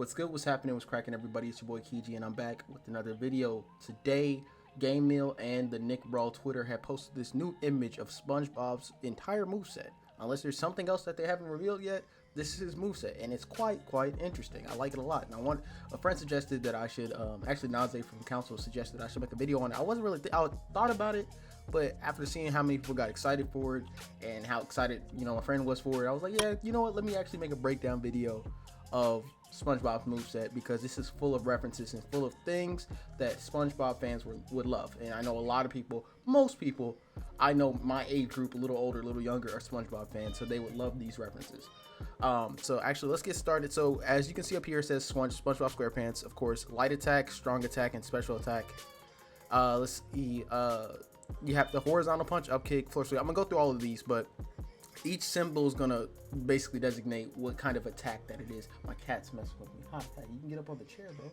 What's good? What's happening? What's cracking, everybody? It's your boy Kiji, and I'm back with another video. Today, Game Meal and the Nick Brawl Twitter have posted this new image of SpongeBob's entire moveset. Unless there's something else that they haven't revealed yet, this is his moveset, and it's quite interesting. I like it a lot. And a friend suggested that I should, actually Naze from Council suggested I should make a video on it. I wasn't really, I thought about it, but after seeing how many people got excited for it and how excited, my friend was for it, I was like, yeah, you know what? Let me actually make a breakdown video of SpongeBob's moveset, because this is full of references and full of things that SpongeBob fans would love. And I know a lot of people, most people I know my age group, a little older, a little younger, are SpongeBob fans, so they would love these references. So actually, let's get started. So as you can see up here, it says SpongeBob SquarePants, of course, light attack, strong attack, and special attack. Let's see, you have the horizontal punch, up kick, floor sweep. I'm gonna go through all of these, but each symbol is gonna basically designate what kind of attack that it is. My cat's messing with me. Hi, Pat, you can get up on the chair, bro.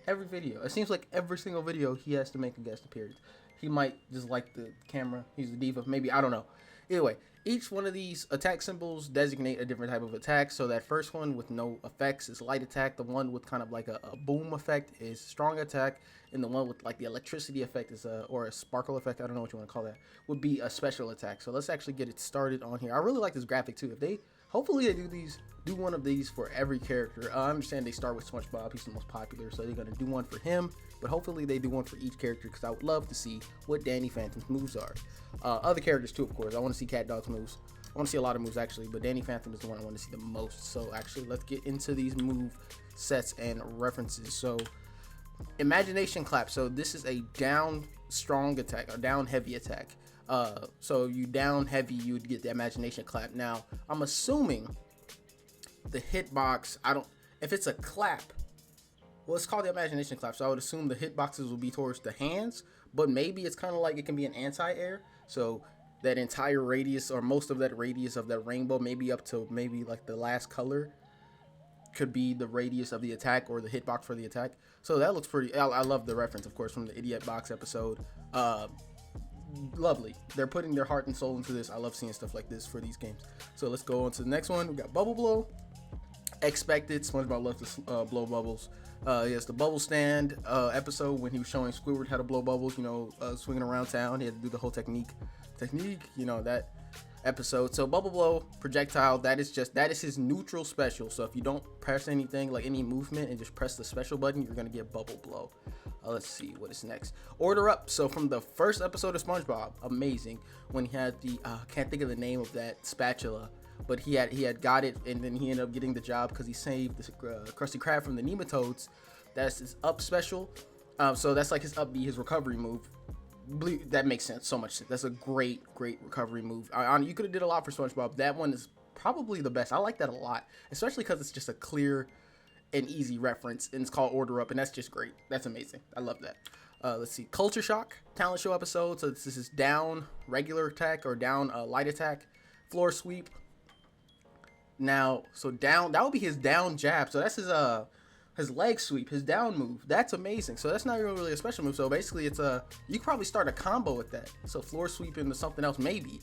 Every video, it seems like every single video he has to make a guest appearance. He might just like the camera. He's a diva, maybe, I don't know. Either way, each one of these attack symbols designate a different type of attack. So that first one with no effects is light attack. The one with kind of like a boom effect is strong attack. And the one with like the electricity effect is or a sparkle effect, I don't know what you want to call that, would be a special attack. So let's actually get it started on here. I really like this graphic too. Hopefully they do one of these for every character. I understand they start with SpongeBob, he's the most popular, so they're gonna do one for him, but hopefully they do one for each character, because I would love to see what Danny Phantom's moves are. Other characters too, of course. I want to see Cat Dog's moves. I want to see a lot of moves actually, but Danny Phantom is the one I want to see the most. So actually, let's get into these move sets and references. So imagination clap. So this is a down strong attack, or down heavy attack. So you down heavy, you would get the imagination clap. Now I'm assuming the hitbox, if it's a clap, well, it's called the imagination clap, so I would assume the hitboxes will be towards the hands, but maybe it's kind of like it can be an anti-air, so that entire radius, or most of that radius of that rainbow, maybe up to maybe like the last color, could be the radius of the attack, or the hitbox for the attack. So that looks pretty, I love the reference, of course, from the Idiot Box episode. Lovely. They're putting their heart and soul into this. I love seeing stuff like this for these games. So let's go on to the next one. We got Bubble Blow. Expected. SpongeBob loves to blow bubbles. Yes, the bubble stand episode when he was showing Squidward how to blow bubbles, swinging around town. He had to do the whole technique, that episode. So bubble blow projectile, that is his neutral special. So if you don't press anything, like any movement, and just press the special button, you're gonna get bubble blow. Let's see what is next. Order up. So from the first episode of SpongeBob, amazing, when he had the can't think of the name of that spatula, but he had got it, and then he ended up getting the job because he saved the Krusty Krab from the nematodes. That's his up special. So that's like his up B, his recovery move. That makes sense, so much sense. That's a great recovery move. You could have did a lot for SpongeBob. That one is probably the best. I like that a lot, especially because it's just a clear and easy reference, and it's called Order Up, and that's just great. That's amazing. I love that. Let's see, Culture Shock talent show episode. So this is down regular attack, or down light attack, floor sweep. Now, so down, that would be his down jab. So that's his leg sweep, his down move. That's amazing. So that's not even really a special move. So basically, it's you could probably start a combo with that. So floor sweep into something else, maybe,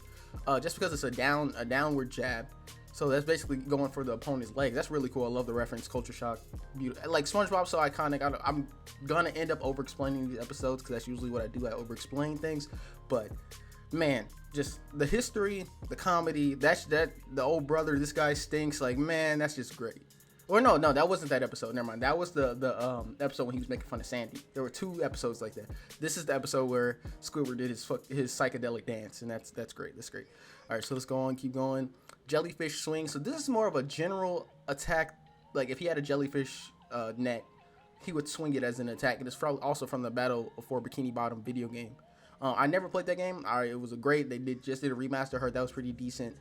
just because it's a downward jab. So that's basically going for the opponent's leg. That's really cool. I love the reference. Culture Shock, beautiful. Like SpongeBob's so iconic. I'm gonna end up over explaining these episodes, because that's usually what I do. I over explain things, but man, just the history, the comedy, the old brother, this guy stinks, like, man, that's just great. Or no, that wasn't that episode, never mind. That was the episode when he was making fun of Sandy. There were two episodes like that. This is the episode where Squidward did his psychedelic dance, and that's great. That's great. All right, so let's go on, keep going. Jellyfish Swing. So this is more of a general attack. Like if he had a jellyfish net, he would swing it as an attack, and it's also from the Battle for Bikini Bottom video game. I never played that game. It was they just did a remaster. I heard that was pretty decent.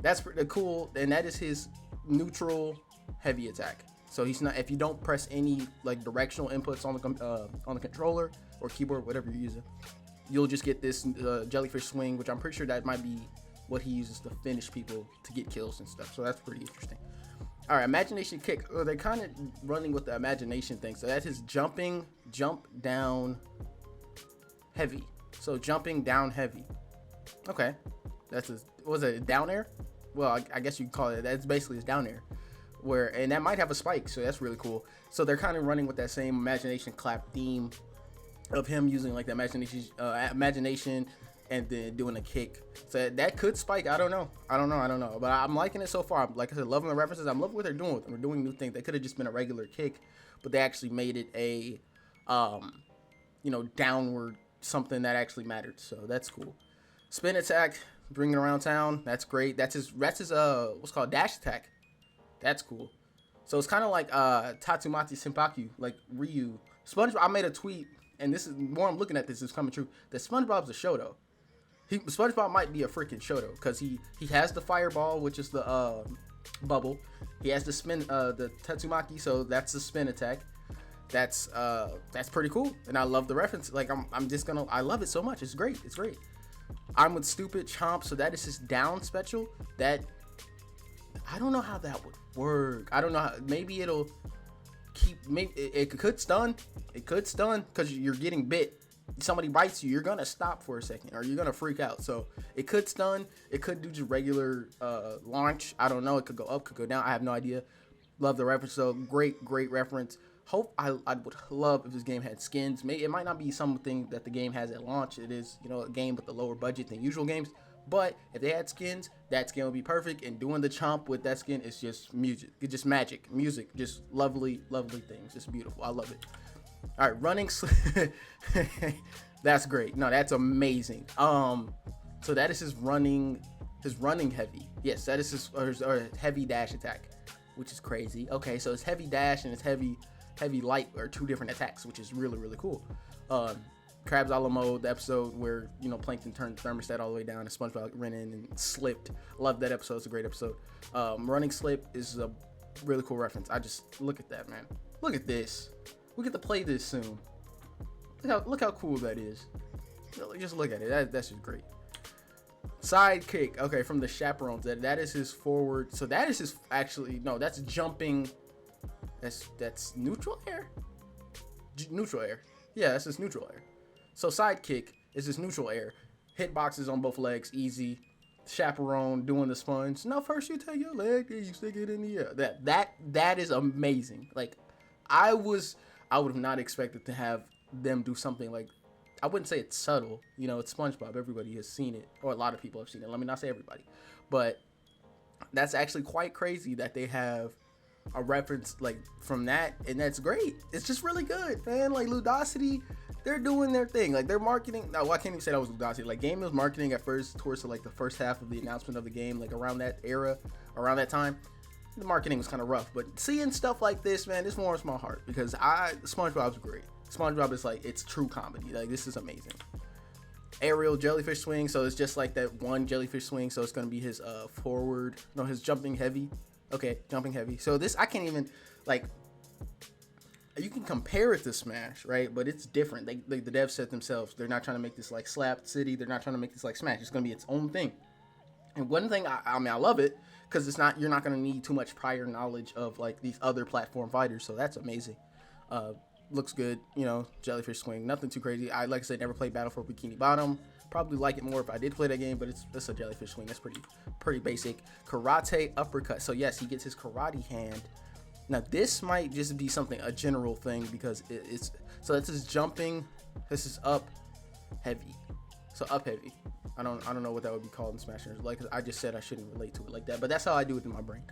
That's pretty cool, and that is his neutral heavy attack. So he's not, if you don't press any like directional inputs on the controller or keyboard, whatever you're using, you'll just get this jellyfish swing, which I'm pretty sure that might be what he uses to finish people, to get kills and stuff. So that's pretty interesting. All right, imagination kick. They're kind of running with the imagination thing. So that's his jump down heavy. So jumping down heavy. Okay, that's his, was it down air? Well, I guess you could call it, that's basically his down air. and that might have a spike, so that's really cool. So they're kind of running with that same imagination clap theme of him using like the imagination and then doing a kick. So that could spike. I don't know. But I'm liking it so far. Like I said, loving the references. I'm loving what they're doing with them. They're doing new things. They could have just been a regular kick, but they actually made it a, downward something that actually mattered. So that's cool. Spin attack, bringing around town. That's great. That's his what's called dash attack. That's cool. So it's kind of like Tatsumaki Senpaku, like Ryu. SpongeBob. I made a tweet, and this is more I'm looking at this is coming true. That SpongeBob's a Shoto. SpongeBob might be a freaking Shoto because he has the fireball, which is the bubble. He has the spin, the Tatsumaki, so that's the spin attack. That's pretty cool, and I love the reference. Like I love it so much. It's great. I'm with stupid chomp, so that is his down special. That I don't know how that would work. I don't know how. Maybe it'll keep. Maybe it could stun. It could stun because you're getting bit. Somebody bites you, you're gonna stop for a second, or you're gonna freak out. So it could stun. It could do just regular launch. I don't know. It could go up, could go down. I have no idea. Love the reference. So great reference. Hope I would love if this game had skins. It might not be something that the game has at launch. It is a game with a lower budget than usual games. But if they had skins, that skin would be perfect. And doing the chomp with that skin is just music. It's just magic. Music. Just lovely things. Just beautiful. I love it. All right, running. That's great. No, that's amazing. So that is his running heavy. Yes, that is his heavy dash attack, which is crazy. Okay, so it's heavy dash and it's heavy light are two different attacks, which is really cool. Krabs a la mode, the episode where Plankton turned the thermostat all the way down and SpongeBob ran in and slipped. Love that episode. It's a great episode. Running slip is a really cool reference. I just look at that, man. Look at this. We get to play this soon. Look how cool that is. Just look at it. That's just great. Sidekick. Okay, from the chaperones. That is his forward. So that is his that's jumping. That's neutral air. Neutral air. Yeah, that's his neutral air. So sidekick is his neutral air. Hitboxes on both legs, easy. Chaperone doing the sponge. No, first you take your leg, then you stick it in the air. That is amazing. Like I would have not expected to have them do something like, I wouldn't say it's subtle, it's SpongeBob, everybody has seen it, or a lot of people have seen it, let me not say everybody, but that's actually quite crazy that they have a reference like from that, and that's great. It's just really good, man. Like Ludosity, they're doing their thing, like they're marketing. No, I can't even say that was Ludosity. Like Game was marketing at first towards like the first half of the announcement of the game, like around that time. The marketing was kind of rough, but seeing stuff like this, man, this warms my heart because SpongeBob's great. SpongeBob is like, it's true comedy. Like this is amazing. Aerial jellyfish swing, so it's just like that one jellyfish swing. So it's gonna be his his jumping heavy. Okay, jumping heavy. So this I can't even like. You can compare it to Smash, right? But it's different. The devs said themselves, they're not trying to make this like Slap City. They're not trying to make this like Smash. It's gonna be its own thing. And one thing I love it. Because you're not going to need too much prior knowledge of like these other platform fighters, so that's amazing. Looks good, Jellyfish Swing, nothing too crazy. I like I said, never played Battle for Bikini Bottom. Probably like it more if I did play that game, but it's a Jellyfish Swing. That's pretty basic. Karate uppercut. So yes, he gets his karate hand. Now this might just be a general thing because that's his jumping. This is up heavy. So up heavy. I don't know what that would be called in Smash Bros. Like I just said, I shouldn't relate to it like that, but that's how I do it in my brain.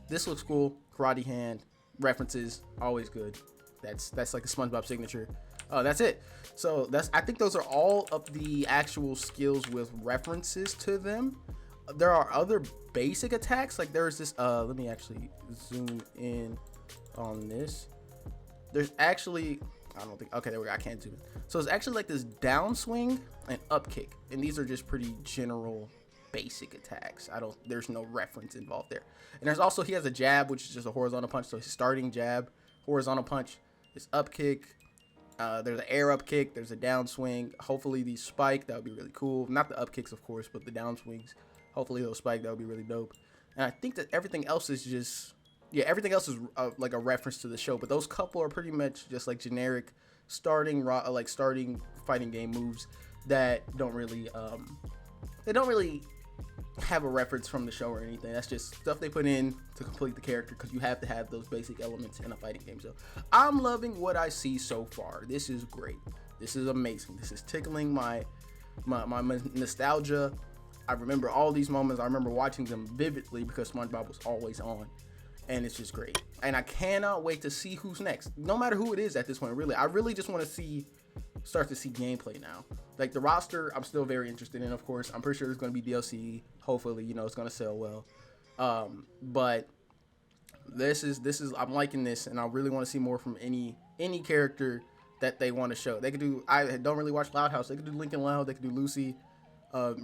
This looks cool. Karate hand references, always good. That's like a SpongeBob signature. That's it. So I think those are all of the actual skills with references to them. There are other basic attacks. Like there's this. Let me actually zoom in on this. There's actually. I don't think. Okay, there we go. I can't zoom in. So it's actually like this down swing and up kick, and these are just pretty general, basic attacks. There's no reference involved there. And there's also he has a jab, which is just a horizontal punch. So his starting jab, horizontal punch, his up kick. There's an air up kick. There's a down swing. Hopefully these spike. That would be really cool. Not the up kicks, of course, but the down swings. Hopefully they'll spike. That would be really dope. And I think that everything else is just. Yeah, everything else is like a reference to the show, but those couple are pretty much just like generic starting fighting game moves that don't really have a reference from the show or anything. That's just stuff they put in to complete the character, because you have to have those basic elements in a fighting game. So I'm loving what I see so far. This is great. This is amazing. This is tickling my nostalgia. I remember all these moments. I remember watching them vividly because SpongeBob was always on, and it's just great. And I cannot wait to see who's next, no matter who it is at this point. Really, I really just want to start to see gameplay now. Like the roster, I'm still very interested in. Of course, I'm pretty sure there's going to be DLC. Hopefully, you know, it's going to sell well. But this is I'm liking this, and I really want to see more from any character that they want to show. They could do. I don't really watch Loud House. They could do Lincoln Loud. They could do Lucy.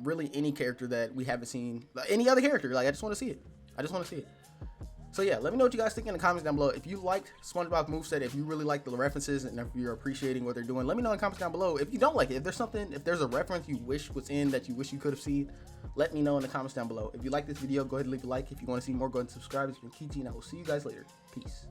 Really any character that we haven't seen. Any other character. Like I just want to see it. I just want to see it. So yeah, let me know what you guys think in the comments down below. If you liked SpongeBob moveset, if you really like the references, and if you're appreciating what they're doing, let me know in the comments down below. If you don't like it, if there's a reference you wish was in that you wish you could have seen, let me know in the comments down below. If you like this video, go ahead and leave a like. If you want to see more, go ahead and subscribe. It's been Kiki, and I will see you guys later. Peace.